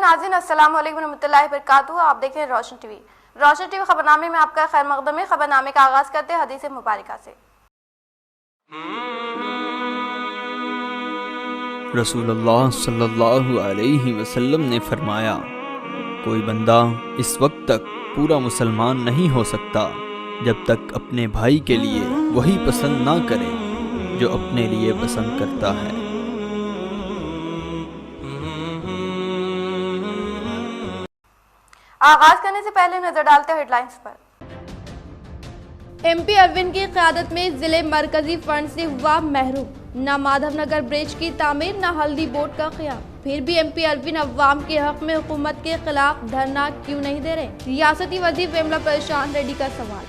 नाज़रीन, अस्सलाम वालेकुम रहमतुल्लाहि वबरकातुहू। आप देख रहे हैं रोशन टीवी। रोशन टीवी खबरनामे में आपका खैर मकदम है। खबरनामे का आगाज करते हैं हदीस मुबारका से। रसूलुल्लाह सल्लल्लाहु अलैहि वसल्लम ने फरमाया, कोई बंदा इस वक्त तक पूरा मुसलमान नहीं हो सकता जब तक अपने भाई के लिए वही पसंद ना करे जो अपने लिए पसंद करता है। आगाज करने से पहले नजर डालते हैं हेडलाइंस पर। एमपी अरविंद की क़यादत में जिले मरकजी फंड से हुआ महरूम। न माधवनगर ब्रिज की तामीर, न हल्दी बोर्ड का क़याम। फिर भी एमपी अरविंद अवाम के हक में हुकूमत के खिलाफ धरना क्यों नहीं दे रहे? रियासती वज़ीर वेमला प्रशांत रेड्डी का सवाल।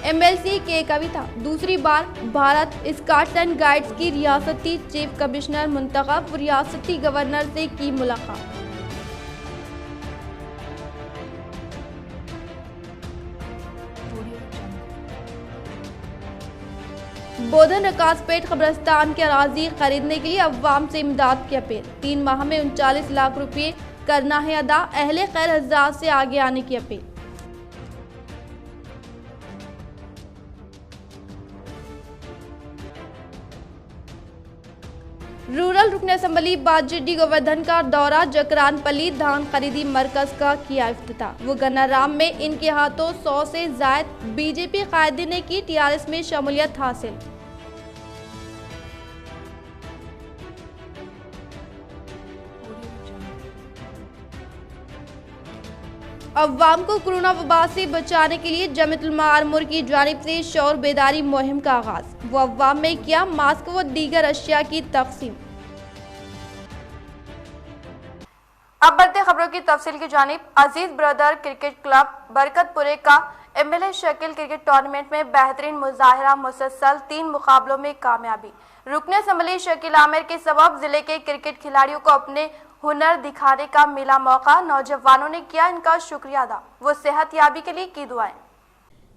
एमएलसी के कविता दूसरी बार भारत स्काउट्स एंड गाइड्स की रियासती चीफ कमिश्नर मुंतखब, रियासती गवर्नर से की मुलाकात। बोधन रकासपेट कब्रिस्तान के अराजी खरीदने के लिए अवाम से इमदाद की अपील। 3 माह में 39 लाख रुपये करना है अदा, अहले खैर हज़रात से आगे आने की अपील। रूरल रुकन असम्बली बाजेडी गोवर्धन का दौरा, जकरानपल्ली धान खरीदी मरकज का किया इफ्तिताह। वो गन्नाराम में इनके हाथों 100 से जायद बीजेपी कायदीन ने की टीआरएस में शमूलियत हासिल। अवाम को कोरोना वबा से बचाने के लिए जमीयतुल उलमा आरमूर की जानिब से शौर बेदारी मुहिम का आगाज। वो अवाम में किया मास्क व दीगर अशिया की तकसीम। अब बढ़ते खबरों की तफसील की जानिब। अजीज ब्रदर क्रिकेट क्लब बरकतपुरे का एमएलए शकील क्रिकेट टूर्नामेंट में बेहतरीन मुजाहिरा, मुसलसल 3 मुकाबलों में कामयाबी। रुकन असम्बली शकील आमिर के सबब जिले के क्रिकेट खिलाड़ियों को अपने हुनर दिखाने का मिला मौका। नौजवानों ने किया इनका शुक्रिया अदा। वो सेहत याबी के लिए की दुआएं।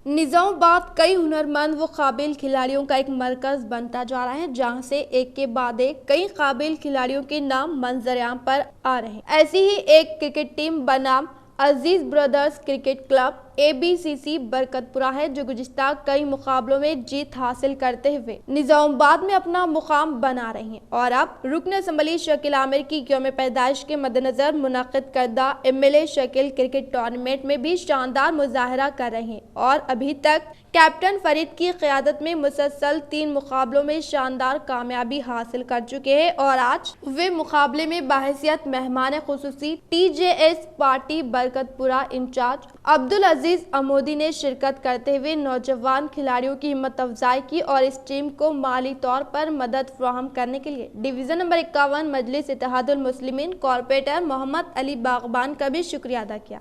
निजामाबाद कई हुनरमंद व काबिल खिलाड़ियों का एक मरकज बनता जा रहा है, जहां से एक के बाद एक कई काबिल खिलाड़ियों के नाम मंजर-ए-आम पर आ रहे हैं। ऐसी ही एक क्रिकेट टीम बनाम Aziz brothers cricket club ABCC Barkatpura है, जो गुज़िश्ता कई मुकाबलों में जीत हासिल करते हुए निजामाबाद में अपना मुकाम बना रही हैं और अब रुकन असम्बली शकील आमिर की यौम पैदाइश के मद्देनजर मुनक़िद करदा एमएलए शकील क्रिकेट टूर्नामेंट में भी शानदार मुजाहरा कर रहे हैं और अभी तक कैप्टन फरीद की क़यादत में मुसलसल 3 मुकाबलों में शानदार कामयाबी हासिल कर चुके हैं और आज वे मुकाबले में बाहैसियत मेहमान खुसूसी TJS party Barkatpura in charge Abdul Aziz Amodi ने शिरकत करते हुए नौजवान खिलाड़ियों की हिम्मत अफजाई की और इस टीम को माली तौर पर मदद फराहम करने के लिए डिवीज़न नंबर 51 मजलिस इत्तेहादुल मुस्लिमीन कॉर्पोरेटर मोहम्मद अली बागबान का भी शुक्रिया अदा किया।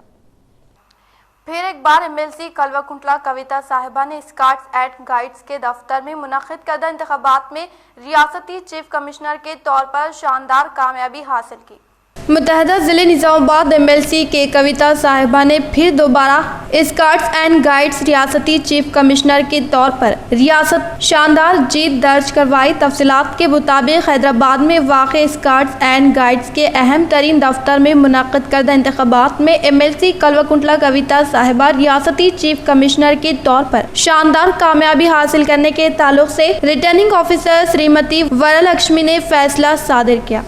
फिर एक बार एमएलसी कलवाकुंटला कविता साहिबा ने स्काउट्स एंड गाइड्स के दफ्तर में मुनक़िद करदा इंतखाबात में रियासती चीफ कमिश्नर के तौर पर शानदार कामयाबी हासिल की। मुत्तहदा ज़िले निजामाबाद एमएलसी के कविता साहिबा ने फिर दोबारा स्काउट्स एंड गाइड्स रियासती चीफ कमिश्नर के तौर पर रियासत शानदार जीत दर्ज करवाई। तफसीलात के मुताबिक हैदराबाद में वाक़े स्काउट्स एंड गाइड्स के अहम तरीन दफ्तर में मुनक़िद करदा इंतखाबात में एमएलसी कलवाकुंटला कविता साहिबा रियासती चीफ कमिश्नर के तौर पर शानदार कामयाबी हासिल करने के ताल्लुक से रिटर्निंग ऑफिसर श्रीमती वरलक्ष्मी ने फैसला सादिर किया।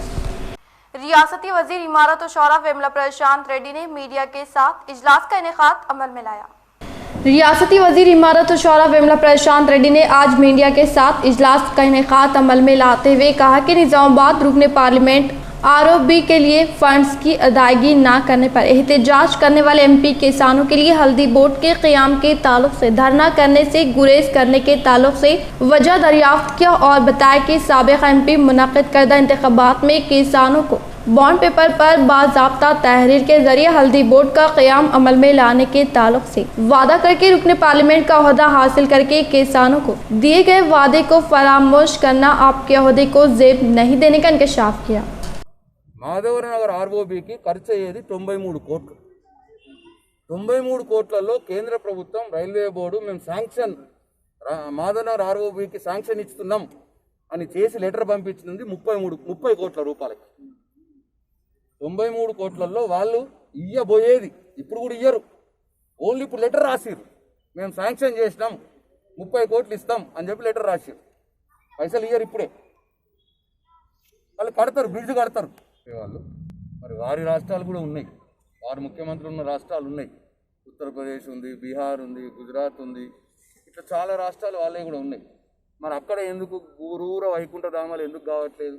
रियासती वजीर इमारत और शौरा वेमला प्रशांत रेड्डी ने मीडिया के साथ इजलास का इनेकाद अमल में लाया। रियासती वजीर इमारत और शौरा वेमला प्रशांत रेड्डी ने आज मीडिया के साथ इजलास का इनेकाद अमल में लाते हुए कहा कि निजामाबाद रुकने पार्लियामेंट ROB के लिए फंड्स की अदायगी न करने पर एहतजाज करने वाले MP किसानों के लिए हल्दी बोर्ड के क़याम के ताल्लुक से धरना करने से गुरेज करने के ताल्लुक से वजह दरियाफ्त किया और बताया कि साबिक़ MP मुनक़िद करदा इंतखाबात में किसानों को बॉन्ड पेपर पर बाज़ाब्ता तहरीर के जरिए हल्दी बोर्ड का क़याम अमल में लाने के ताल्लुक से वादा करके रुकने पार्लियामेंट का ओहदा हासिल करके किसानों को दिए गए वादे को फरामोश करना आपके ओहदे को ज़ेब नहीं देने का इंकशाफ किया। మాధవనగర్ ROBకి ఖర్చు అయ్యేది 93 కోట్లు. 93 కోట్లలో కేంద్ర ప్రభుత్వం రైల్వే బోర్డు మేము శాంక్షన్ మాధవనగర్ ఆర్ఓబికి శాంక్షన్ ఇస్తున్నాం అని చేసి లెటర్ పంపించింది 30 కోట్ల రూపాయలకి. 93 కోట్లలో వాళ్ళు ఇయ్యబోయేది ఇప్పుడు కూడా ఇయ్యరు. ఓన్లీ ఇప్పుడు లెటర్ రాసిర్రు, మేము శాంక్షన్ చేసినాం 30 కోట్లు ఇస్తాం అని చెప్పి లెటర్ రాసిర్రు. పైసలు ఇయ్యరు ఇప్పుడే. వాళ్ళు కడతారు, బ్రిడ్జ్ కడతారు వాళ్ళు. మరి వారి రాష్ట్రాలు కూడా ఉన్నాయి, వారి ముఖ్యమంత్రులు ఉన్న రాష్ట్రాలు ఉన్నాయి. ఉత్తరప్రదేశ్ ఉంది, బీహార్ ఉంది, గుజరాత్ ఉంది, ఇట్లా చాలా రాష్ట్రాలు వాళ్ళే కూడా ఉన్నాయి. మరి అక్కడ ఎందుకు ఊరూర వైకుంఠ ధామాలు ఎందుకు కావట్లేదు?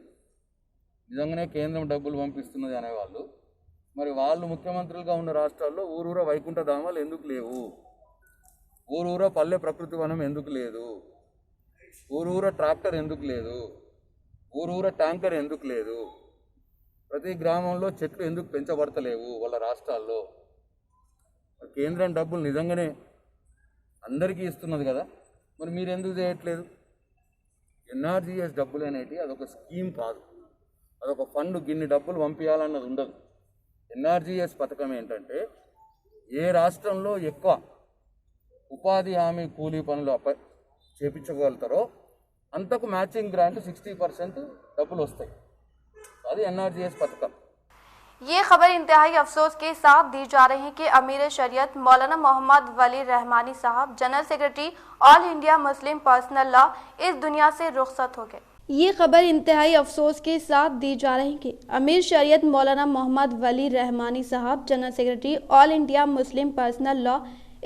నిజంగానే కేంద్రం డబ్బులు పంపిస్తున్నది అనేవాళ్ళు, మరి వాళ్ళు ముఖ్యమంత్రులుగా ఉన్న రాష్ట్రాల్లో ఊరూర వైకుంఠ ధామాలు ఎందుకు లేవు? ఊరూర పల్లె ప్రకృతి వనం ఎందుకు లేదు? ఊరూర ట్రాక్టర్ ఎందుకు లేదు? ఊరూర ట్యాంకర్ ఎందుకు లేదు? ప్రతి గ్రామంలో చెట్లు ఎందుకు పెంచబడతలేవు వాళ్ళ రాష్ట్రాల్లో? కేంద్రం డబ్బులు నిజంగానే అందరికీ ఇస్తున్నది కదా, మరి మీరు ఎందుకు చేయట్లేదు? ఎన్ఆర్జీఎస్ డబ్బులు అనేటివి అదొక స్కీమ్ కాదు, అదొక ఫండ్, గిన్ని డబ్బులు పంపించాలన్నది ఉండదు. ఎన్ఆర్జీఎస్ పథకం ఏంటంటే ఏ రాష్ట్రంలో ఎక్కువ ఉపాధి హామీ కూలీ పనులు చేపించగలుగుతారో అంతకు మ్యాచింగ్ గ్రాంట్ 60% డబ్బులు వస్తాయి. అది ఎన్ఆర్జీఎస్ పథకం. ये खबर इंतहाई अफसोस के साथ दी जा रही है कि अमीर शरीयत मौलाना मोहम्मद वली रहमानी साहब general secretary all India Muslim personal law इस दुनिया से रुखसत हो गए। ये खबर इंतहाई अफसोस के साथ दी जा रही है कि अमीर शरीयत मौलाना मोहम्मद वली रहमानी साहब general secretary all India Muslim personal law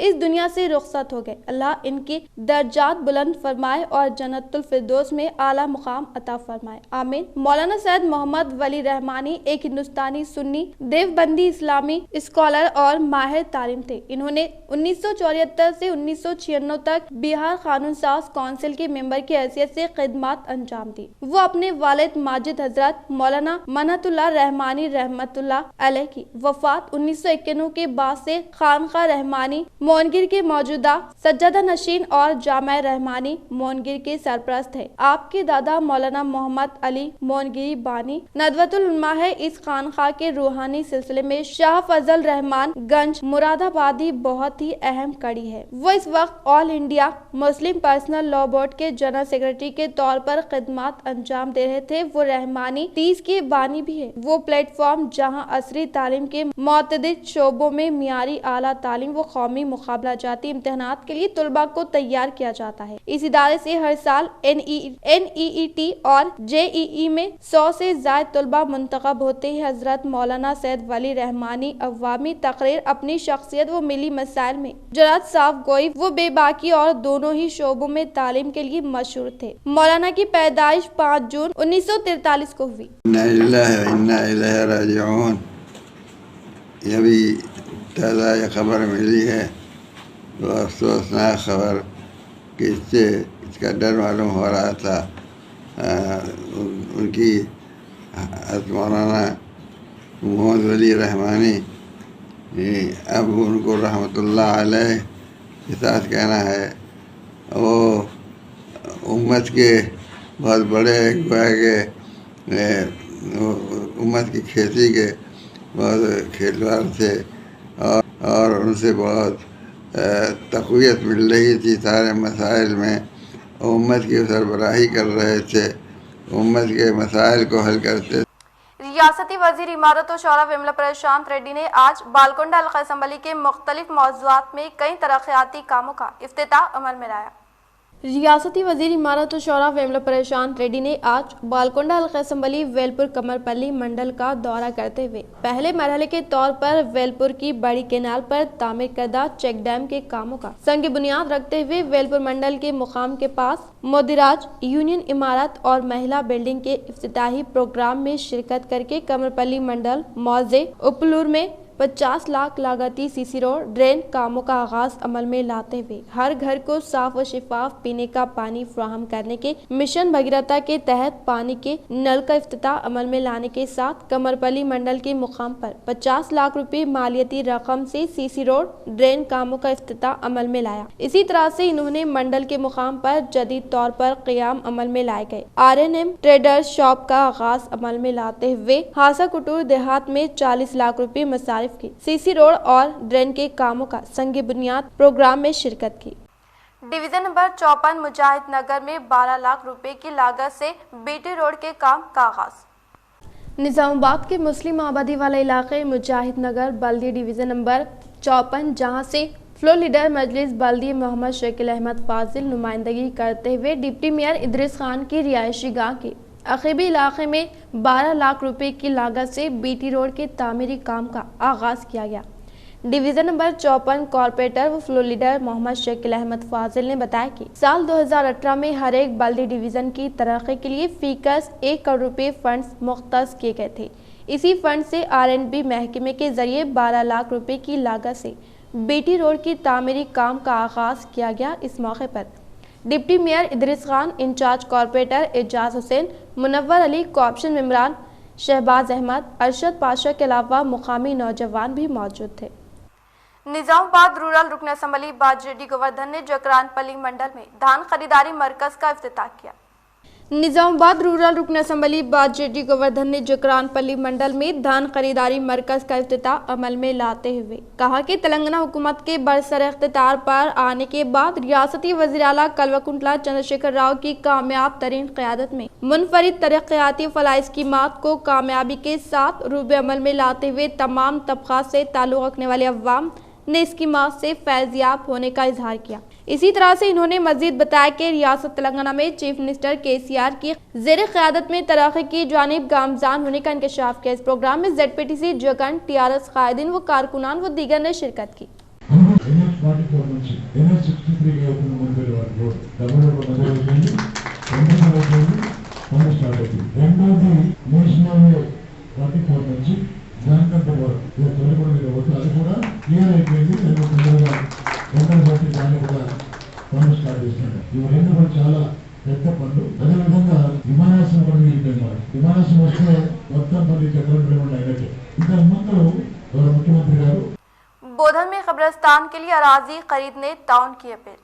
इस दुनिया से रुखसत हो गए। अल्लाह इनके दर्जात बुलंद फरमाए और जन्नतुल फिरदौस में आला मुकाम अता फरमाए, आमीन। मौलाना सैयद मोहम्मद वली रहमानी एक हिंदुस्तानी सुन्नी देवबंदी इस्लामी स्कॉलर और माहिर तालीम थे। इन्होंने 1974 से 1996 तक बिहार कानून साज काउंसिल के मेंबर की हैसियत से खिदमत अंजाम दी। वो अपने वालिद माजिद हजरत मौलाना मनहतुल्लाह रहमानी रहमतुल्लाह अलैह की वफात 1991 के बाद से खानका रहमानी मोनगिर के मौजूदा सज्जादा नशीन और जामा रहमानी मोनगिर के सरपरस्त है। आपके दादा मौलाना मोहम्मद अली मोनगिरी बानी नदवतुल उलमा है। इस खानखा के रूहानी सिलसिले में शाह फजल रहमान गंज मुरादाबादी बहुत ही अहम कड़ी है। वो इस वक्त all India Muslim personal law board के जनरल सेक्रेटरी के तौर पर खिदमत अंजाम दे रहे थे। वो रहमानी 30 के बानी भी है। वो प्लेटफॉर्म जहाँ असरी तालीम के मुतअद्दिद शोबों में मियारी आला तालीम व कौमी मुकाबला जाती इम्तिहानात के लिए तुलबा को तैयार किया जाता है। इस इदारे से हर साल NEET और JEE में 100 से ज्यादा तुलबा मुंतखब होते हैं। हजरत मौलाना सैयद वली रहमानी अवामी तकरीर अपनी शख्सियत व मिली मसाइल में जरात साफ गोई वो बेबाकी और दोनों ही शोबों में तालीम के लिए मशहूर थे। मौलाना की पैदाइश 5 जून 1943 को हुई। अभी ताज़ा ये खबर मिली है तो अफसोसनाक खबर कि इससे इसका डर मालूम हो रहा था। उनकी मौलाना मोहम्मद वली रहमानी अब उनको रहमतुल्लाह अलैह के साथ कहना है। वो उम्मत के बहुत बड़े गोया के उम्मत की खेती के बहुत खेलवाड़ थे और उनसे बहुत तक़वियत मिल रही थी सारे मसाइल में। उम्मत की सरबराही कर रहे थे, उम्मत के मसाइल को हल करते। रियासती वजीर इमारत और शौरा विमला प्रशांत रेड्डी ने आज बालकोंडा हल्का असम्बली के मुख्तलिफ मौज़ूआत में कई तरक्याती कामों का इफ्तिताह अमल में लाया। रियासती वजीर इमारत और शौरा विमला प्रशांत रेड्डी ने आज बालकोंडा हल्का असम्बली वेलपुर कमरपल्ली मंडल का दौरा करते हुए पहले मरहले के तौर पर वेलपुर की बड़ी केनाल पर तामीर करदा चेक डैम के कामों का संग बुनियाद रखते हुए वेलपुर मंडल के मुकाम के पास मोदिराज यूनियन इमारत और महिला बिल्डिंग के इफ्तिताही प्रोग्राम में शिरकत करके कमरपल्ली मंडल मौजे उपलूर में 50 लाख लागती सीसी रोड ड्रेन कामों का आगाज अमल में लाते हुए हर घर को साफ व शिफाफ पीने का पानी फराहम करने के मिशन भगीरथा के तहत पानी के नल का इफ्तिताह अमल में लाने के साथ कमरपल्ली मंडल के मुकाम पर 50 लाख रुपए मालियती रकम से सीसी रोड ड्रेन कामों का इफ्तिताह अमल में लाया। इसी तरह से इन्होंने मंडल के मुकाम पर जदीद तौर पर क़याम अमल में लाए गए RNM ट्रेडर्स शॉप का आगाज अमल में लाते हुए हासा कुटूर देहात में 40 लाख रुपए मसारिफ की सीसी रोड और ड्रेन के कामों का संग बुनियाद प्रोग्राम में शिरकत की। डिवीजन नंबर 54 मुजाहिद नगर में 12 लाख रुपए की लागत से बीटी रोड के काम का आगाज। निजामाबाद के मुस्लिम आबादी वाले इलाके मुजाहिद नगर बल्दी डिवीजन नंबर 54, जहां से फ्लोर लीडर मजलिस बल्दी मोहम्मद शकील अहमद फाजिल नुमाइंदगी करते हुए डिप्टी मेयर इदरीस खान की रिहायशी गाह के अकीबी इलाके में 12 लाख रुपए की लागत से बीटी रोड के तामीरी काम का आगाज किया गया। डिवीजन नंबर 54 कॉर्पोरेटर व फ्लोर लीडर मोहम्मद शकील अहमद फाजिल ने बताया कि साल 2018 में हर एक बल्दी डिवीजन की तरक्की के लिए फीकस 1 करोड़ रुपए फंड्स मुख्तस किए गए थे। इसी फंड से R&B महकमे के जरिए 12 लाख रुपए की लागत से बीटी रोड की तामीरी काम का आगाज किया गया। इस मौके पर deputy mayor Idris Khan, in charge corporator Ejaz Hussain, Munawwar Ali, cooption मेंबरान शहबाज अहमद, अरशद पाशा के अलावा मुकामी नौजवान भी मौजूद थे। निजामाबाद रूरल रुकन असम्बली बाजरेड्डी गोवर्धन ने जकरानपल्ली मंडल में धान खरीदारी मरकज का इफ्तिताह किया। निजामाबाद रूरल रुकन असम्बली बाजरेड्डी गोवर्धन ने जकरानपल्ली मंडल में धान खरीदारी मरकज का इफ्तिताह अमल में लाते हुए कहा कि तेलंगाना हुकूमत के बरसर इख्तियार पर आने के बाद रियासती वज़ीर आला कल्वकुंतला चंद्रशेखर राव की कामयाब तरीन क़यादत में मुनफरिद तरक्याती फलाही स्कीमात को कामयाबी के साथ रूबे अमल में लाते हुए तमाम तबक़ात से ताल्लुक़ रखने वाले अवाम ने स्कीमात से फैज़याब होने का इजहार किया। इसी तरह से इन्होंने मजीद बताया कि रियासत तेलंगाना में चीफ मिनिस्टर KCR की ज़ेर क़यादत में तरक्की की जानिब गामजान होने का इंकशाफ किया। इस प्रोग्राम में ZPTC जगन, TRS कायदीन व कारकुनान व दीगर ने शिरकत की। పనులు స్టార్ట్ చేసినాడు. ఇవి రెండు కూడా చాలా పెద్ద పనులు. అదేవిధంగా విమానాశ్రయం పనులు అయిపోయింది. విమానాశ్రయం వస్తే మొత్తం పనులు చక్రం అయినట్టే. ఇంకా ముందు ముఖ్యమంత్రి గారు बोधन में कब्रिस्तान के लिए अराजी खरीदने ताउन की अपील।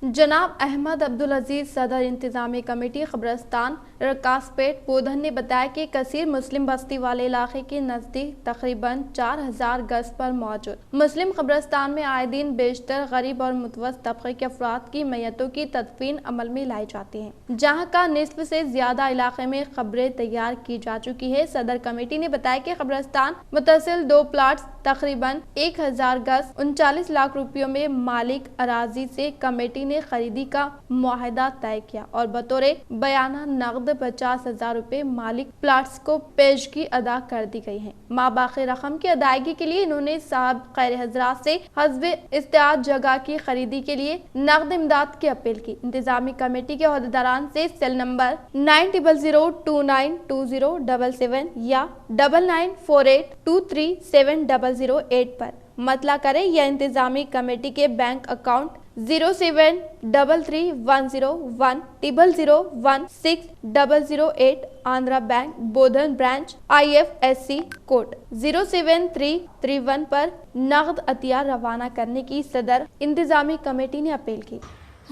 जनाब अहमद अब्दुल अजीज सदर इंतजामी कमेटी कब्रिस्तान रकासपेट बोधन ने बताया कि कसीर मुस्लिम बस्ती वाले इलाके के नज़दीक तकरीबन 4000 गज पर मौजूद मुस्लिम कब्रिस्तान में आए दिन बेशतर गरीब और मुतवस्सित तबके के अफराद की मैयतों की तदफीन अमल में लाई जाती है, जहाँ का निस्फ से ज्यादा इलाके में कब्रें तैयार की जा चुकी है। सदर कमेटी ने बताया कि कब्रिस्तान मुतसिल 2 प्लाट्स तकरीबन 1000 गज 39 लाख रुपयों में मालिक अराजी से कमेटी ने खरीदी का मुआहदा तय किया और बतौर बयाना नकद 50,000 रुपए मालिक प्लाट्स को पेशगी अदा कर दी गई है। माबाकी रकम की अदायगी के लिए इन्होंने साहब खैर हजरात से हस्बे इस्तेआत जगह की खरीदी के लिए नकद इमदाद की अपील की। इंतजामी कमेटी के अहदेदारान से सेल नंबर 9002292077 या 9948237008 पर मतला करें या इंतजामी कमेटी के बैंक अकाउंट 07331010160008 आंध्रा बैंक बोधन ब्रांच IFSC कोड 07331 पर नगद अतिया रवाना करने की सदर इंतजामी कमेटी ने अपील की।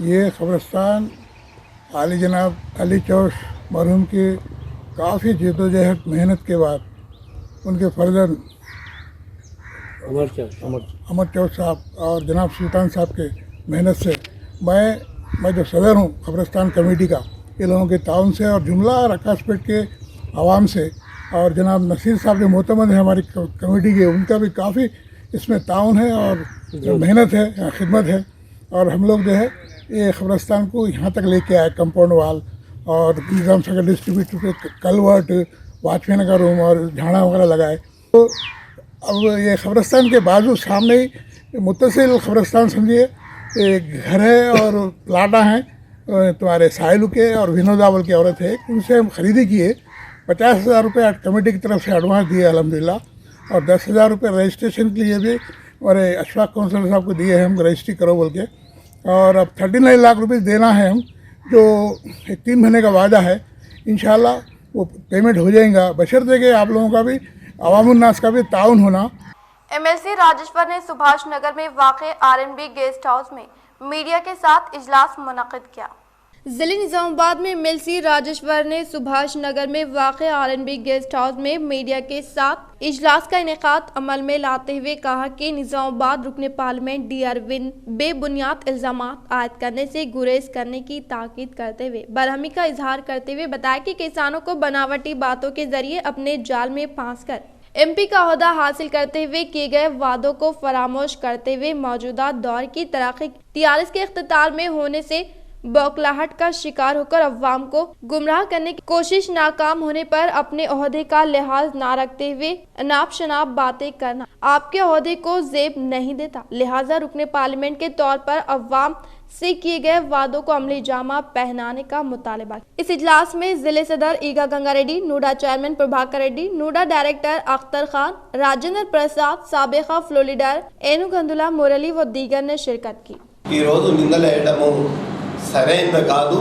ये कब्रिस्तान आली जनाब अली चौश मरहूम की काफ़ी जद्दोजहद मेहनत के बाद उनके फर्जंद अमर चौश साहब और जनाब सुल्तान साहब के मेहनत से मैं जो सदर हूँ कब्रिस्तान कमेटी का, ये लोगों के ताउन से और जुमला रकासपेट के आवाम से और जनाब नसीर साहब जो मोतमद हैं हमारी कमेटी के, उनका भी काफ़ी इसमें ताउन है और मेहनत है, खिदमत है। और हम लोग जो है ये कब्रिस्तान को यहाँ तक लेके आए, कंपाउंड वाल और निज़ाम सागर डिस्ट्रीब्यूटर पे कलवर्ट, वाचमैन का रूम और झाड़ा वगैरह लगाए। तो अब ये कब्रिस्तान के बाजू सामने ही मुत्तसिल कब्रिस्तान समझिए एक घर है और प्लाटा हैं तुम्हारे साहिलू के और विनोदावल की औरत है, उनसे हम खरीदी किए। 50,000 रुपये कमेटी की तरफ से एडवांस दिए अल्हम्दुलिल्लाह, और 10,000 रुपये रजिस्ट्रेशन के लिए भी हमारे अशफाक काउंसिलर साहब को दिए हैं, हम रजिस्ट्री करो बोल के। और अब 39 लाख रुपये देना है हम, जो 3 महीने का वादा है, इंशाल्लाह वो पेमेंट हो जाएगा, बशर्ते कि आप लोगों का भी अवामुन्नास का भी ताउन होना। MLC राजेश्वर ने सुभाष नगर में वाक़े R&B गेस्ट हाउस में मीडिया के साथ इजलास मुनक़िद किया। ضلع نظام آباد میں ملسی راجیشور نے سبھاش نگر میں واقع R&B گیسٹ ہاؤس میں میڈیا کے ساتھ اجلاس کا انعقاد عمل میں لاتے ہوئے کہا کہ نظام آباد رکن پارلیمنٹ ڈی اروند بے بنیاد الزامات عائد کرنے سے گریز کرنے کی تاکید کرتے ہوئے برہمی کا اظہار کرتے ہوئے بتایا کہ کسانوں کو بناوٹی باتوں کے ذریعے اپنے جال میں پھانس کر MP کا عہدہ حاصل کرتے ہوئے کیے گئے وعدوں کو فراموش کرتے ہوئے موجودہ دور کی تاریخ TRS کے اختتار میں ہونے سے بوکھلاہٹ کا شکار ہو کر عوام کو گمراہ کرنے کی کوشش ناکام ہونے پر اپنے عہدے کا لحاظ نہ رکھتے ہوئے اناپ شناپ باتیں کرنا آپ کے عہدے کو زیب نہیں دیتا، لہٰذا رکن پارلیمنٹ کے طور پر عوام سے کیے گئے وعدوں کو عملی جامہ پہنانے کا مطالبہ۔ اس اجلاس میں ضلع صدر Eaga Ganga Reddy, NUDA chairman Prabhakar Reddy, NUDA director Akhtar Khan, Rajender Prasad, سابقہ فلو لیڈر اینو گندلا مرلی و دیگر نے شرکت کی۔ సరైనది కాదు,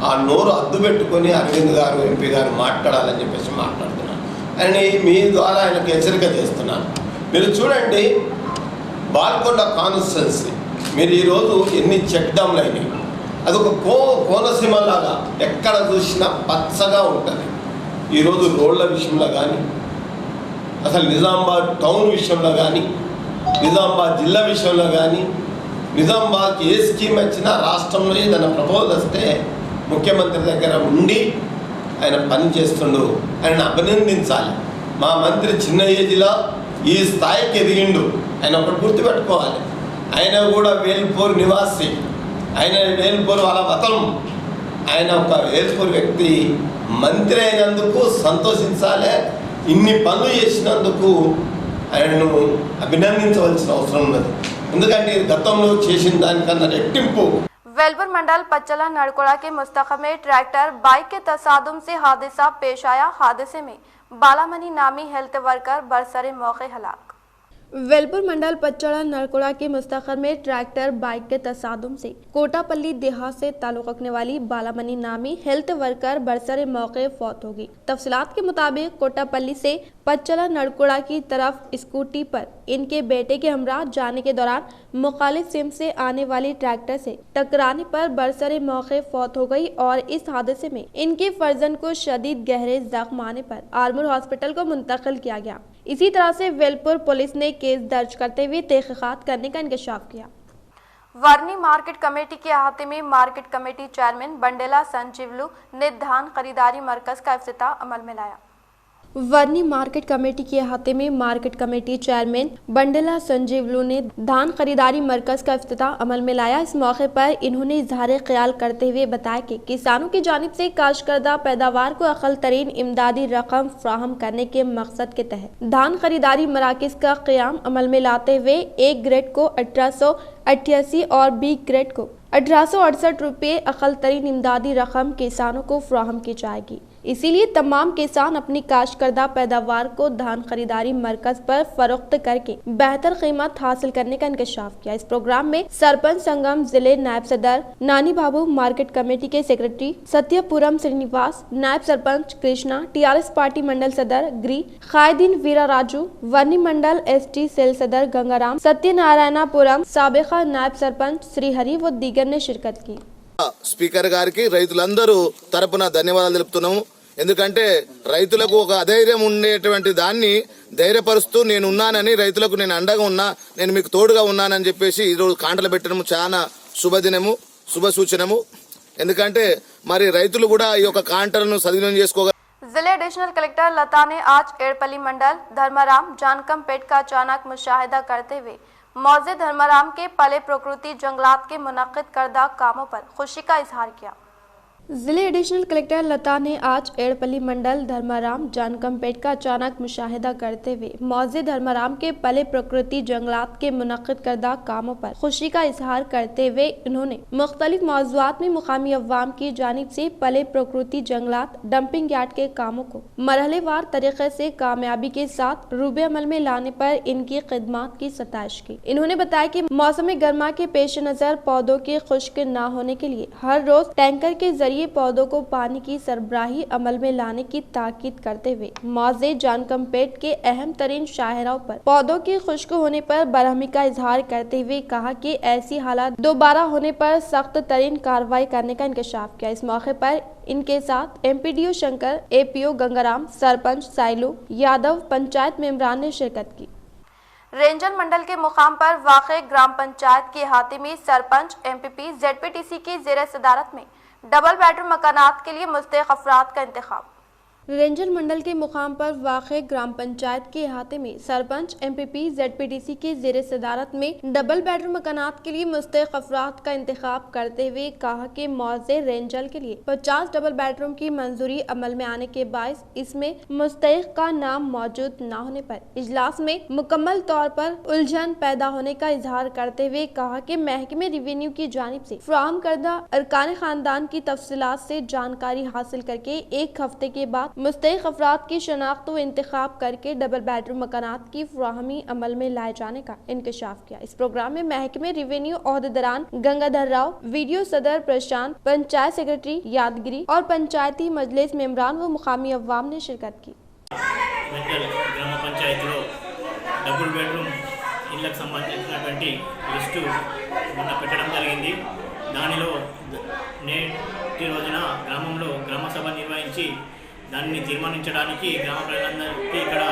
ఆ నోరు అద్దు పెట్టుకొని అరవింద్ గారు MP గారు మాట్లాడాలని చెప్పేసి మాట్లాడుతున్నాను అని మీ ద్వారా ఆయనకు హెచ్చరిక చేస్తున్నాను। మీరు చూడండి, బాల్కొండ కాన్స్టిట్యున్సీ మీరు ఈరోజు ఎన్ని చెక్ డ్యామ్లు అయినాయి, అదొక కోనసీమలాగా ఎక్కడ చూసినా పచ్చగా ఉంటుంది। ఈరోజు రోడ్ల విషయంలో కానీ, అసలు నిజామాబాద్ టౌన్ విషయంలో కానీ, నిజామాబాద్ జిల్లా విషయంలో కానీ, నిజామాబాద్కి ఏ స్కీమ్ వచ్చినా రాష్ట్రంలో ఏదైనా ప్రపోజల్ వస్తే ముఖ్యమంత్రి దగ్గర ఉండి ఆయన పని చేస్తుండు, ఆయన అభినందించాలి। మా మంత్రి చిన్న ఏజ్లో ఈ స్థాయికి ఎదిగిండు, ఆయన ఒకటి గుర్తుపెట్టుకోవాలి, ఆయన కూడా వేల్పూర్ నివాసి, ఆయన వేల్పూర్ వాళ్ళ వతం, ఆయన ఒక వేల్పూర్ వ్యక్తి మంత్రి అయినందుకు సంతోషించాలి। ఇన్ని పనులు చేసినందుకు ఆయనను అభినందించవలసిన అవసరం ఉన్నది, ఎందుకంటే గతంలో చేసిన దానికన్నా రెట్టింపు। वेलपुर मंडल पच्चला नड़कोड़ा के मुस्तक़ा में ट्रैक्टर बाइक के तसादुम से हादसा पेश आया। हादसे में बालामनी नामी हेल्थ वर्कर बरसरे मौके हलाक। वेलपुर मंडल पच्चड़ा नड़कोड़ा के मुस्तखर में ट्रैक्टर बाइक के तसादुम से कोटापल्ली देहात से ताल्लुक़ रखने वाली बालामनी नामी हेल्थ वर्कर बरसरे मौके फौत हो गई। तफसीलात के मुताबिक कोटापल्ली से पच्चला नड़कोड़ा की तरफ स्कूटी पर इनके बेटे के हमरा जाने के दौरान मुखालिफ सिम से आने वाली ट्रैक्टर से टकराने पर बरसरे मौके फौत हो गई और इस हादसे में इनके फर्जन को शदीद गहरे जख्म आने पर आर्मूर हॉस्पिटल को मुंतकिल किया गया। इसी तरह से वेलपुर पुलिस ने केस दर्ज करते हुए तहकीकात करने का इंकशाफ किया। वर्नी मार्केट कमेटी के अहाते में मार्केट कमेटी चेयरमैन बंडेला संजीवलू ने धान खरीदारी मरकज का इफ्तिताह अमल में लाया। वर्नी मार्केट कमेटी के अहाते में मार्केट कमेटी चेयरमैन बंडेला संजीवलू ने धान खरीदारी मरकज का इफ्तिताह अमल में लाया। इस मौके पर इन्होंने इजहार ख्याल करते हुए बताया कि किसानों की जानिब से काश्तकर्दा पैदावार को अक़ल तरीन इमदादी रकम फ्राहम करने के मकसद के तहत धान खरीदारी मराकज़ का क़याम अमल में लाते हुए एक ग्रेड को 1888 और बी ग्रेड को 1868 रुपये अक़ल तरीन इमदादी रकम किसानों को फ्राहम की जाएगी। इसीलिए तमाम किसान अपनी काश्तकर्दा पैदावार को धान खरीदारी मरकज पर फरोख्त करके बेहतर कीमत हासिल करने का इंकशाफ किया। इस प्रोग्राम में सरपंच संगम जिले नायब सदर नानी बाबू, मार्केट कमेटी के सेक्रेटरी सत्यपुरम श्रीनिवास, नायब सरपंच कृष्णा, TRS पार्टी मंडल सदर गिरी, कायदीन वीरा राजू, वर्नी मंडल ST सेल सदर गंगाराम, सत्यनारायणपुरम साबिका नायब सरपंच श्रीहरि व दीगर ने शिरकत की। స్పీకర్ గారికి రైతులందరూ తరపున ధన్యవాదాలు తెలుపుతున్నాము। ఎందుకంటే రైతులకు ఒక అధైర్యం ఉండేటువంటి దాన్ని ధైర్యపరుస్తూ నేను ఉన్నానని, రైతులకు నేను అండగా ఉన్నా, నేను మీకు తోడుగా ఉన్నానని చెప్పేసి ఈరోజు కాంటలు పెట్టడం చాలా శుభదినము, శుభ సూచనము। ఎందుకంటే మరి రైతులు కూడా ఈ యొక్క కాంటలను సద్వినియోగం చేసుకోగలరు। जिले एडिशनल कलेक्टर लता ने आज एड़पल्ली मंडल धर्माराम जानकम पेट का अचानक मुशाहिदा करते हुए मौजे धर्माराम के पले प्रकृति जंगलात के मुनक्किद करदा कामों पर खुशी का इजहार किया। जिले एडिशनल कलेक्टर लता ने आज एड़पल्ली मंडल धर्माराम जानकम पेट का अचानक मुशाहिदा करते हुए मौजे धर्माराम के पले प्रकृति जंगलात के मुनक्किद करदा कामों पर खुशी का इजहार करते हुए उन्होंने मुख्तलिफ मौज़ूआत में मुकामी अवाम की जानिब से पले प्रकृति जंगलात डंपिंग यार्ड के कामों को मरहलेवार तरीके से कामयाबी के साथ रूबे अमल में लाने पर इनकी खिदमत की सताइश की। इन्होंने बताया कि मौसम गर्मा के पेश नज़र पौधों के खुश्क न होने के लिए हर रोज टैंकर के जरिए जरिए पौधों को पानी की सरबराही अमल में लाने की ताकीद करते हुए मौजे जानकमपेट के अहम तरीन शाहराओं पर पौधों के खुश्क होने पर बरहमी का इजहार करते हुए कहा कि ऐसी हालात दोबारा होने पर सख्त तरीन कार्रवाई करने का इंकशाफ किया। इस मौके पर इनके साथ एमपीडीओ शंकर, एपीओ गंगाराम, सरपंच साइलू यादव, पंचायत मेंबरान ने शिरकत की। रेंजर मंडल के मुकाम पर वाक़े ग्राम पंचायत के अहाते में सरपंच, एमपीपी, जेडपीटीसी की ज़ेर सदारत में डबल बेडरूम मकानात के लिए मुस्तहिक़ अफराद का इंतखाब। रेंजर मंडल के मुकाम पर वाक़े ग्राम पंचायत के अहाते में सरपंच, एमपीपी, जेडपीटीसी की ज़ेर सदारत में डबल बेडरूम मकानात के लिए मुस्तहिक़ अफराद का इंतखाब करते हुए कहा कि मौजे रेंजर के लिए 50 डबल बेडरूम की मंजूरी अमल में आने के बायस इसमें मुस्तहिक़ का नाम मौजूद न होने पर इजलास में मुकम्मल तौर पर उलझन पैदा होने का इजहार करते हुए कहा कि महकमे रेवेन्यू की जानिब से फराहम करदा अरकान खानदान की तफसीलात से जानकारी हासिल करके एक हफ्ते के बाद मुस्तहिक़ अफराद की शनाख्त व इंतखाब करके डबल बेडरूम मकानात की फराहमी अमल में लाए जाने का इंकशाफ किया। इस प्रोग्राम में महकमे रेवेन्यू ओहदेदारान गंगाधर राव, वीडियो सदर प्रशांत, पंचायत सेक्रेटरी यादगिरी और पंचायती मजलिस मेंबरान व मुकामी अवाम ने शिरकत की। గ్రామ పంచాయతీలో డబుల్ బెడ్రూమ్ ఇళ్లకు సంబంధించినటువంటి లిస్టు మొన్న పెట్టడం జరిగింది। దానిలో నేటి రోజున గ్రామంలో గ్రామ సభ నిర్వహించి దానిని తీర్మానించడానికి గ్రామ ప్రజలందరికీ ఇక్కడ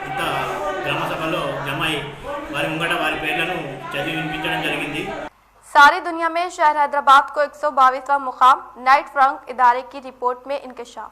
ఇంత గ్రామ సభలో జమై వారి ముంగట వారి పేర్లను చదివి వినిపించడం జరిగింది। सारी दुनिया में शहर हैदराबाद को 122वां मुकाम नाइट फ्रंट इदारे की रिपोर्ट में इंकशाफ।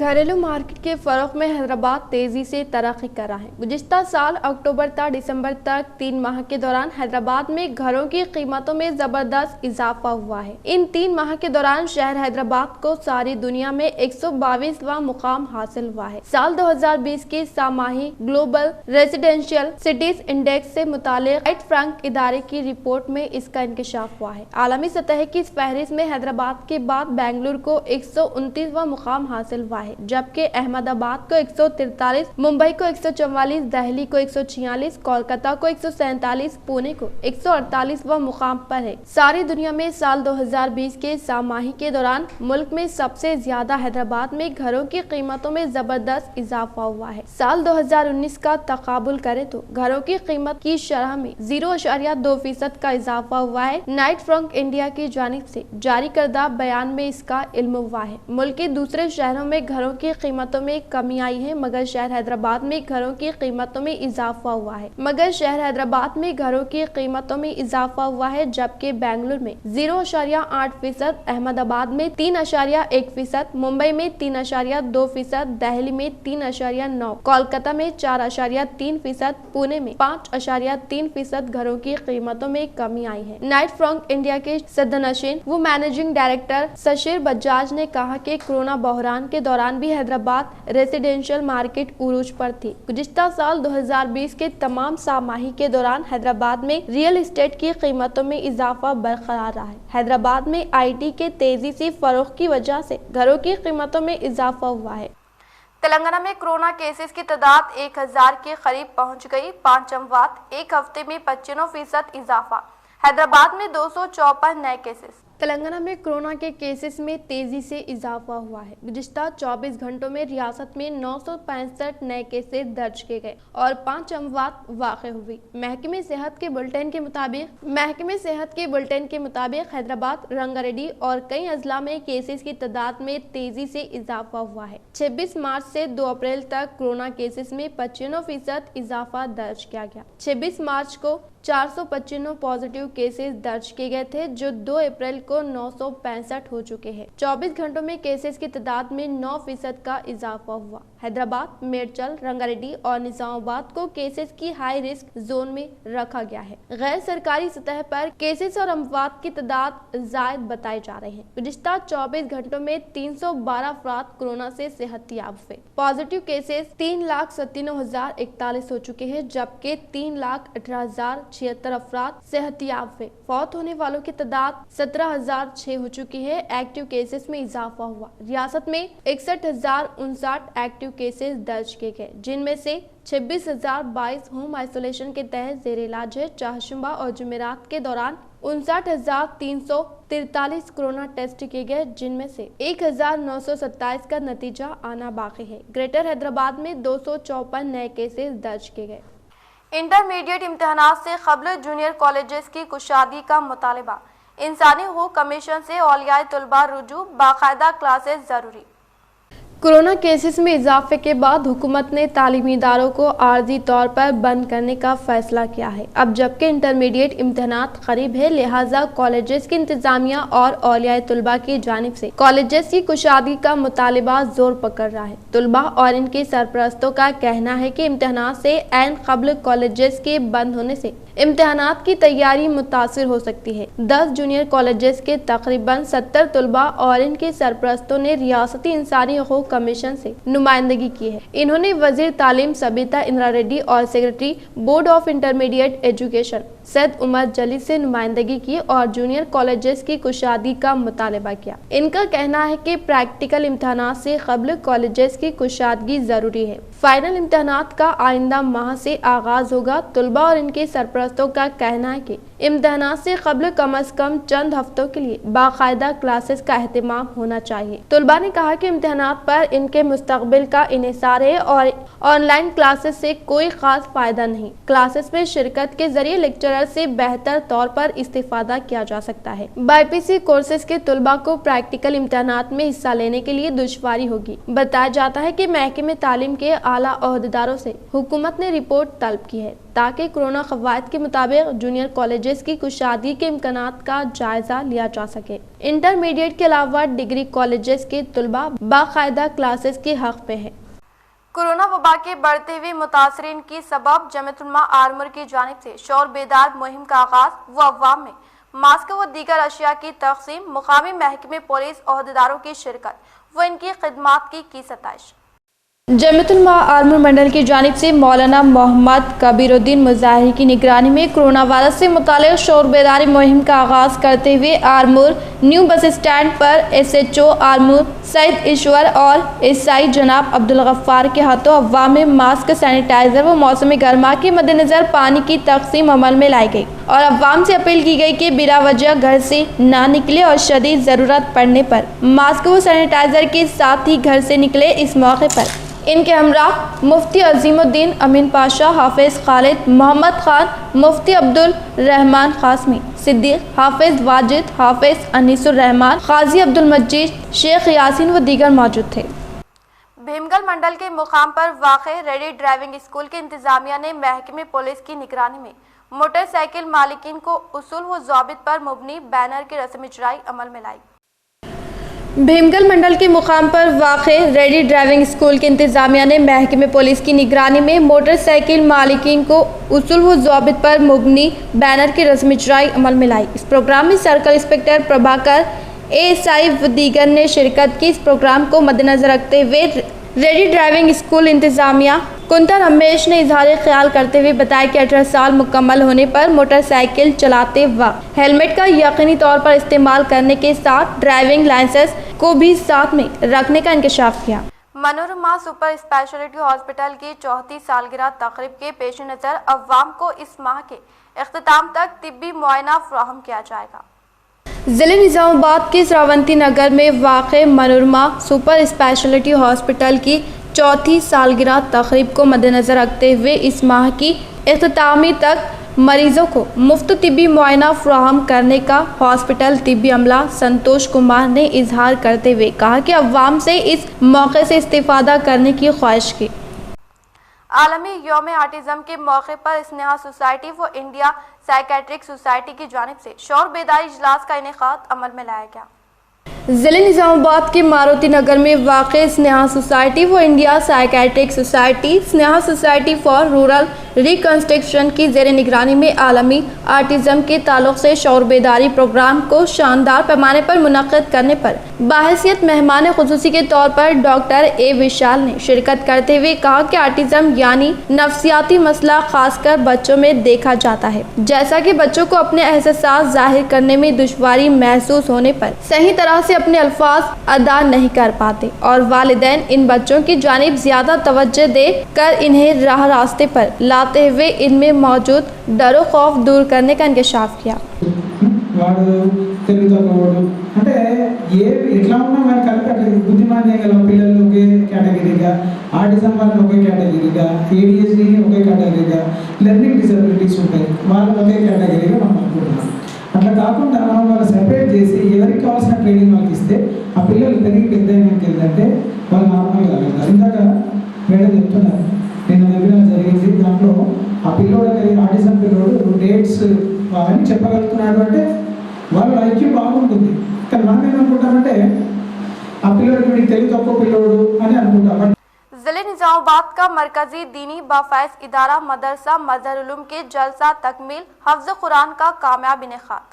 घरेलू मार्केट के फरोग में हैदराबाद तेजी से तरक्की कर रहा है। गुज़िश्ता साल अक्टूबर से दिसंबर तक 3 माह के दौरान हैदराबाद में घरों की कीमतों में जबरदस्त इजाफा हुआ है। इन 3 माह के दौरान शहर हैदराबाद को सारी दुनिया में 122वां मुकाम हासिल हुआ है। साल 2020 के सामाही ग्लोबल रेजिडेंशियल सिटीज इंडेक्स से मुतालिक नाइट फ्रंट इदारे की रिपोर्ट में इसका इंकशाफ हुआ है। आलमी सतह की इस फहरिस्त में हैदराबाद के बाद बेंगलुरु को 129वां मुकाम हासिल हुआ है, जबकि अहमदाबाद को 143, मुंबई को 144, दिल्ली को 146, कोलकाता को 147, पुणे को 148वां मुकाम पर है। सारी दुनिया में साल 2020 के सामाही के दौरान मुल्क में सबसे ज्यादा हैदराबाद में घरों की कीमतों में जबरदस्त इजाफा हुआ है। साल 2019 का तकाबुल करें तो घरों की कीमत की शरह में 0.2% का इजाफा हुआ है। नाइट फ्रंट इंडिया की जानिब से जारी करदा बयान में इसका इल्म हुआ है। मुल्क के दूसरे शहरों में घरों की कीमतों में कमी आई है, मगर शहर हैदराबाद में घरों की कीमतों में इजाफा हुआ है। जबकि बेंगलुरु में 0.8%, अहमदाबाद में 3.1%, मुंबई में 3.2%, दिल्ली में 3.9%, कोलकाता में 4.3%, पुणे में 5.3% घरों की कीमतों में कमी आई है। नाइट फ्रंट इंडिया के सदनशीन वो मैनेजिंग डायरेक्टर शशिर बजाज ने कहा कि कोरोना बहरान के दौरान भी हैदराबाद रेसिडेंशियल मार्केट उरूज पर थी। गुज़िश्ता साल 2020 के तमाम सामाही के दौरान हैदराबाद में रियल एस्टेट की कीमतों में इजाफा बरकरार रहा है। हैदराबाद में आईटी के तेजी से फरोख की वजह से घरों की कीमतों में इजाफा हुआ है। तेलंगाना में कोरोना केसेस की तादाद 1000 के करीब पहुंच गई। 5 अमवात, एक हफ्ते में 95% इजाफा। हैदराबाद में 254 नए केसेस। तेलंगाना में कोरोना के केसेस में तेजी से इजाफा हुआ है। गुज़िश्ता 24 घंटों में रियासत में 965 नए केसेस दर्ज किए गए और 5 अमवात वाक़ हुई। महकमे सेहत के बुलेटिन के मुताबिक हैदराबाद, रंगारेड्डी और कई अजला में केसेस की तादाद में तेजी से इजाफा हुआ है। 26 मार्च से 2 अप्रैल तक कोरोना केसेस में 95% इजाफा दर्ज किया गया। 26 मार्च को 495 पॉजिटिव केसेस दर्ज किए गए थे, जो 2 अप्रैल को 965 हो चुके हैं। 24 घंटों में केसेस की तादाद में 9% का इजाफा हुआ। हैदराबाद, मेडचल, रंगारेड्डी और निजामाबाद को केसेस की हाई रिस्क जोन में रखा गया है। गैर सरकारी सतह पर केसेस और अमवात की तादाद जायद बताए जा रहे हैं। गुज़िश्ता 24 घंटों में 312 अफराद कोरोना से सेहतियाब हुए। पॉजिटिव केसेस 3,97,041 हो चुके हैं, जबकि 3,18,076 अफराद सेहतियाब हुए। फौत होने वालों की तादाद 15,006 हो चुकी है। एक्टिव केसेस में इजाफा हुआ। रियासत में 61,059 एक्टिव केसेस दर्ज किए गए, जिनमें से 26,022 होम आइसोलेशन के तहत जेर इलाज है। चाहशुमा और जुमेरात के दौरान 59,343 कोरोना टेस्ट किए गए, जिनमें से 1,927 का नतीजा आना बाकी है। ग्रेटर हैदराबाद में 254 नए केसेस दर्ज किए गए। इंटरमीडिएट इम्तिहानात से क़ब्ल जूनियर कॉलेजेस की कुशादगी का मुतालबा। इंसानी हुकूक कमीशन से औलियाए तुलबा रुजू, बाकायदा क्लासेस जरूरी। कोरोना केसेस में इजाफे के बाद हुकूमत ने तालीमी इदारों को आर्जी तौर पर बंद करने का फैसला किया है। अब जबकि इंटरमीडिएट इम्तिहानात करीब है, लिहाजा कॉलेजेस की इंतजामिया और औलियाए तुलबा की जानिब से कॉलेजेस की कुशादगी का मुतालबा जोर पकड़ रहा है। तुलबा और इनके सरपरस्तों का कहना है कि इम्तिहानात से ऐन क़ब्ल कॉलेजेस के बंद होने से इम्तिहानात की तैयारी मुतासिर हो सकती है। 10 जूनियर कॉलेजेस के तकरीबन 70 तुलबा और इनके सरपरस्तों ने रियासती इंसानी हुकूक कमीशन से नुमाइंदगी की है। इन्होंने वजीर तालीम सबीता इंदिरा रेड्डी और secretary board of intermediate education Syed Umar Jaleel से नुमाइंदगी की और जूनियर कॉलेजेस की कुशादगी का मुतालबा किया। इनका कहना है कि प्रैक्टिकल इम्तिहानात से क़ब्ल कॉलेजेस की कुशादगी जरूरी है। फाइनल इम्तिहानात का आइंदा माह से आगाज होगा। तुलबा और इनके सरपरस्तों का कहना है कि इम्तिहानात से क़ब्ल कम अज कम चंद हफ्तों के लिए बाकायदा क्लासेस का एहतमाम होना चाहिए। तुलबा ने कहा कि इम्तिहानात पर इनके मुस्तकबिल का इन्हिसार है और ऑनलाइन क्लासेस से कोई खास फायदा नहीं। क्लासेस में शिरकत के जरिए लेक्चरर से बेहतर तौर पर इस्तेफादा किया जा सकता है। बाईपीसी कोर्सेज के तुलबा को प्रैक्टिकल इम्तिहानात में हिस्सा लेने के लिए दुश्वारी होगी। बताया जाता है कि महकमे तालीम के आला ओहदेदारों से हुकूमत ने रिपोर्ट तलब की है ताकि कोरोना कवायद के मुताबिक जूनियर कॉलेजेस की कुशादगी के इम्कानात का जायजा लिया जा सके। इंटरमीडिएट के अलावा डिग्री कॉलेजेस के तुलबा बाकायदा क्लासेस के हक में है। कोरोना वबा के बढ़ते हुए मुतासरीन की सबब जमीयत उलमा आरमूर की जानिब से शौर बेदार मुहिम का आगाज व अवाम में मास्क व दीगर अशिया की तकसीम। मुकामी महकमे पुलिस ओहदेदारों की शिरकत व इनकी खिदमात की सताइश। जमीयत उलमा आरमूर मंडल की जानिब से मौलाना मोहम्मद कबीरुद्दीन मुजाहिरी की निगरानी में कोरोना वायरस से मुतालिक शौर बेदारी मुहिम का आगाज करते हुए आरमूर न्यू बस स्टैंड पर SHO आरमूर सईद ईश्वर और SI जनाब अब्दुल गफ्फार के हाथों अवाम में मास्क, सैनिटाइजर व मौसमी गर्मा के मद्देनजर पानी की तकसीम अमल में लाई गई और अवाम से अपील की गई कि बिला वजह घर से ना निकले और शदीद ज़रूरत पड़ने पर मास्क व सैनिटाइजर के साथ ही घर से निकले। इस मौके पर इनके हमराह मुफ्ती अजीमुद्दीन अमीन पाशा, हाफिज खालिद, मोहम्मद खान, मुफ्ती अब्दुल रहमान कासमी, सिद्दीक, हाफिज वाजिद, हाफिज अनीसुर रहमान, काजी अब्दुल मजीद, शेख यासीन व दीगर मौजूद थे। भीमगल मंडल के मुकाम पर वाक़े रेडी ड्राइविंग स्कूल के इंतजामिया ने महकमे पुलिस की निगरानी में मोटरसाइकिल मालिकीन को उसूल व ज़ाबित पर मुबनी बैनर की रस्म इजराई अमल में लाई। भीमगल मंडल के मुकाम पर वाक़े रेडी ड्राइविंग स्कूल के इंतजामिया ने महकमे पुलिस की निगरानी में मोटरसाइकिल मालिकीन को उसूल व ज़ाबित पर मुबनी बैनर की रस्म इजराई अमल में लाई। इस प्रोग्राम में सर्कल इंस्पेक्टर प्रभाकर ASI व दीगर ने शिरकत की। इस प्रोग्राम को मद्देनजर रखते हुए रेडी ड्राइविंग स्कूल इंतजामिया कुंता रमेश ने इजहार ख्याल करते हुए बताया कि 18 साल मुकम्मल होने पर मोटरसाइकिल चलाते वक्त हेलमेट का यकीनी तौर पर इस्तेमाल करने के साथ ड्राइविंग लाइसेंस को भी साथ में रखने का इंकशाफ किया। मनोरमा सुपर स्पेशलिटी हॉस्पिटल की 34 सालगिरह तकरीब के पेश नज़र अवाम को इस माह के इख्तिताम तक तिब्बी मुआयना फराहम किया जाएगा। ज़िले निज़ामाबाद के श्रावंती नगर में वाक़े मनोरमा सुपर स्पेशलिटी हॉस्पिटल की 4थी सालगिरह तकरीब को मद्देनज़र रखते हुए इस माह की इख्तितामी तक मरीजों को मुफ्त तिब्बी मुआयना फराहम करने का हॉस्पिटल तिब्बी अमला संतोष कुमार ने इजहार करते हुए कहा कि अवाम से इस मौके से इस्तिफादा करने की ख्वाहिश की। आलमी यौम आटिज़म के मौके पर स्नेहा सोसाइटी व इंडिया साइकेट्रिक सोसाइटी की जानिब से शौर बेदारी इजलास का इनेकाद अमल में लाया गया। ज़िले निज़ामाबाद के मारुति नगर में वाक़ स्नेहा सोसाइटी व India psychiatric society, Sneha society for rural reconstruction की ज़ेर निगरानी में आलमी आर्टिज़म के ताल्लुक से शौर बेदारी प्रोग्राम को शानदार पैमाने पर मुनक़्क़िद करने पर बाहैसियत मेहमान खुसूसी के तौर पर डॉक्टर ए विशाल ने शिरकत करते हुए कहा कि आर्टिज़म यानी नफ्सियाती मसला खासकर बच्चों में देखा जाता है। जैसा कि बच्चों को अपने एहसास जाहिर करने में दुश्वारी महसूस होने पर सही तरह से अपने अल्फाज अदा नहीं कर पाते और वालिदैन इन बच्चों की जानिब ज्यादा तवज्जो दे कर इन्हें राह रास्ते पर लाते हुए इनमें मौजूद डरो खौफ दूर करने का इंकशाफ किया। వాడు తెలుగుతోడు అంటే ఎట్లా ఉన్నా మరి కలిపి బుద్ధిమాంద్యం గల పిల్లలు ఒకే కేటగిరీగా, ఆటిజం వాళ్ళని ఒకే కేటగిరీగా, ADHD ఒకే కేటగిరీగా, లెర్నింగ్ డిసబిలిటీస్ ఉంటాయి వాళ్ళని ఒకే కేటగిరీగా మనం అనుకుంటున్నాం. అట్లా కాకుండా మనం వాళ్ళు సెపరేట్ చేసి ఎవరికి కావాల్సిన ట్రైనింగ్ వాళ్ళకి ఇస్తే ఆ పిల్లలు పెరిగి పెద్ద ఏంటంటే వాళ్ళు నార్మల్గా వెళ్తారు. ఇందాక మేడం చెప్తున్నారు, నేను వెబినార్ జరిగింది, దాంట్లో ఆ పిల్లోడు అనేది ఆటిజం పిల్లోడు డేట్స్ అని చెప్పగలుగుతున్నాడు అంటే వాళ్ళ ఐక్యూ బాగుంటుంది. కానీ మనం ఏమనుకుంటామంటే ఆ పిల్లోడికి వీడికి తెలుగు తక్కువ పిల్లోడు అని అనుకుంటాం. ज़िले निजामाबाद का मरकजी दीनी बाफैज़ इदारा मदरसा मजहर उलूम के जलसा तकमील हफ्ज़ कुरान का कामयाब इनेकाद।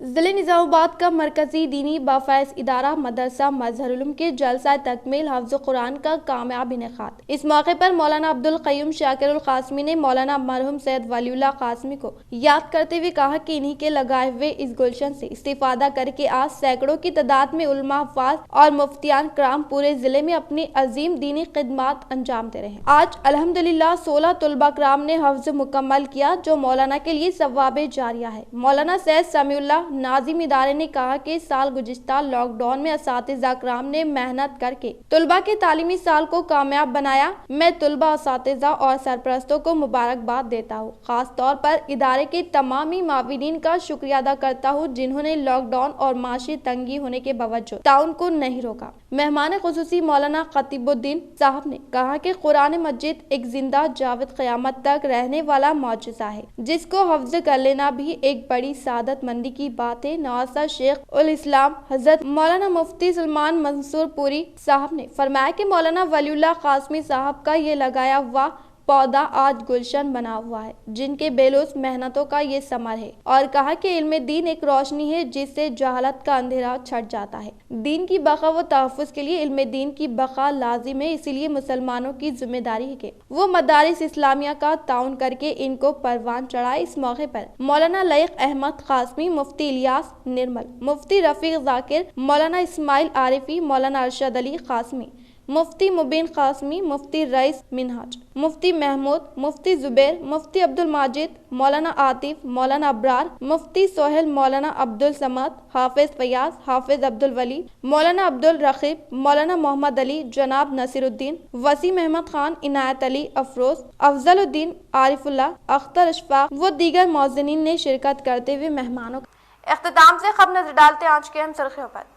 ज़िले निजामाबाद का मरकजी दीनी बाफैज़ इदारा मदरसा मजहर उलूम के जलसा तकमील हफ्ज़ कुरान का कामयाब इनेकाद। इस मौके पर मौलाना अब्दुल क़य्यूम शाकिरुल क़ासिमी ने मौलाना मरहूम सैयद वलीउल्लाह क़ासिमी को याद करते हुए कहा कि इन्हीं के लगाए हुए इस गुलशन से इस्तिफादा करके आज सैकड़ों की तादाद में उलमा, हफ़ाज़ और मुफ्तियान कराम पूरे ज़िले में अपनी अजीम दीनी खिदमात अंजाम दे रहे हैं। आज अल्हम्दुलिल्लाह 16 तलबा कराम ने हफ्ज़ मुकम्मल किया जो मौलाना के लिए सवाबे जारिया है। मौलाना सैयद समीउल्लाह नाजिम इदारे ने कहा कि साल गुज़िश्ता लॉकडाउन में असातिज़ा कराम ने मेहनत करके तुलबा के तालीमी साल को कामयाब बनाया। मैं तुलबा, असातिज़ा और सरपरस्तों को मुबारकबाद देता हूँ। खास तौर पर इदारे के तमामी माविनीन का शुक्रिया अदा करता हूँ जिन्होंने लॉकडाउन और माशी तंगी होने के बावजूद ताउन को नहीं रोका। मेहमान खुसूसी मौलाना खतीबुद्दीन साहब ने कहा कि कुरान मजीद एक जिंदा जाविद क़यामत तक रहने वाला मौजज़ा है जिसको हफ्ज़ कर लेना भी एक बड़ी सादत मंदी की बात है। नवासा शेख उल इस्लाम हजरत मौलाना मुफ्ती सलमान मंसूर पुरी साहब ने फरमाया कि मौलाना वलीउल्लाह क़ासिमी साहब का ये लगाया हुआ पौधा आज गुलशन बना हुआ है जिनके बेलूस मेहनतों का ये समर है और कहा कि इल्म दीन एक रोशनी है जिससे जहालत का अंधेरा छट जाता है। दीन की बका व तहफ़्फ़ुज़ के लिए इल्म दीन की बका लाजिम है, इसीलिए मुसलमानों की जिम्मेदारी है कि वो मदारिस इस्लामिया का ताउन करके इनको परवान चढ़ाए। इस मौके पर मौलाना लईक अहमद क़ासिमी, मुफ्ती इलियास निर्मल, मुफ्ती रफ़ीक ज़ाकिर, मौलाना इस्माइल आरिफी, मौलाना अरशद अली क़ासिमी, मुफ्ती मुबीन क़ासिमी, मुफ्ती रईस मिनहाज, मुफ्ती महमूद, मुफ्ती जुबैर, मुफ्ती अब्दुल माजिद, मौलाना आतिफ, मौलाना अब्रार, मुफ्ती सोहेल, मौलाना अब्दुल समद, हाफिज फयाज, हाफिज अब्दुल वली, मौलाना अब्दुल रकीब, मौलाना मोहम्मद अली, जनाब नसीरुद्दीन, वसीम अहमद खान, इनायत अली, अफरोज, अफजलुद्दीन, आरिफुल्लाह, अख्तर अशफाक व दीगर मौज़िनीन ने शिरकत करते हुए मेहमानों का इख्तिताम से खबर नजर डालते आज के हम सुर्खियों पर।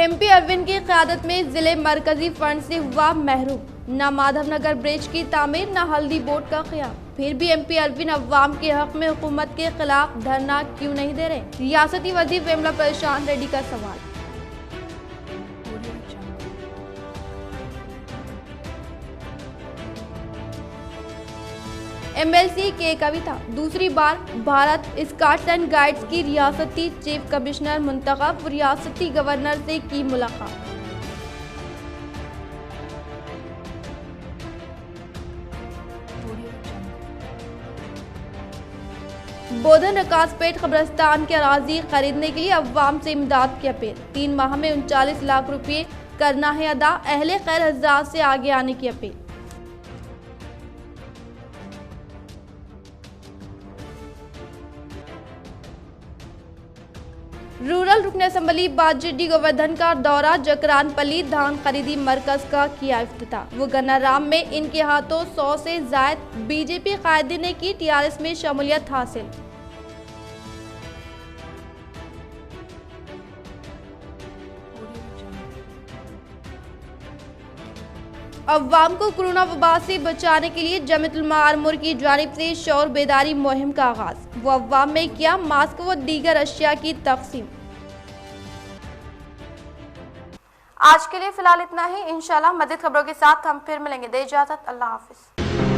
MP अरविंद की क़यादत में जिले मरकजी फंड से हुआ महरूम, न माधवनगर ब्रिज की तामीर न हल्दी बोर्ड का क़याम। फिर भी MP अरविंद अवाम के हक में हुकूमत के खिलाफ धरना क्यों नहीं दे रहे? रियासती वज़ीर विमला परेशान रेड्डी का सवाल। MLC के कविता दूसरी बार भारत स्काउट्स एंड गाइड्स की रियासती चीफ कमिश्नर मुंतखब, रियासती गवर्नर से की मुलाकात। बोधन रकासपेट कब्रिस्तान के अराजी खरीदने के लिए अवाम से इमदाद की अपील। 3 माह में 39 लाख रुपये करना है अदा, अहले खैर हज़रात से आगे आने की अपील। रूरल रुकन असम्बली बाजेडी गोवर्धन का दौरा, जकरानपल्ली धान खरीदी मरकज का किया इफ्तिताह। वो गन्नाराम में इनके हाथों 100 से जायद बीजेपी कायदे ने की TRS में शमूलियत हासिल। अवाम को कोरोना वबा से बचाने के लिए जमीयतुल उलमा आरमूर की जानिब से शौर बेदारी मुहिम का आगाज। वो अवाम में किया मास्क व दीगर अशिया की तकसीम। आज के लिए फिलहाल इतना ही। इंशाल्लाह मज़ीद खबरों के साथ हम फिर मिलेंगे। दे इजाज़त, अल्लाह हाफिज।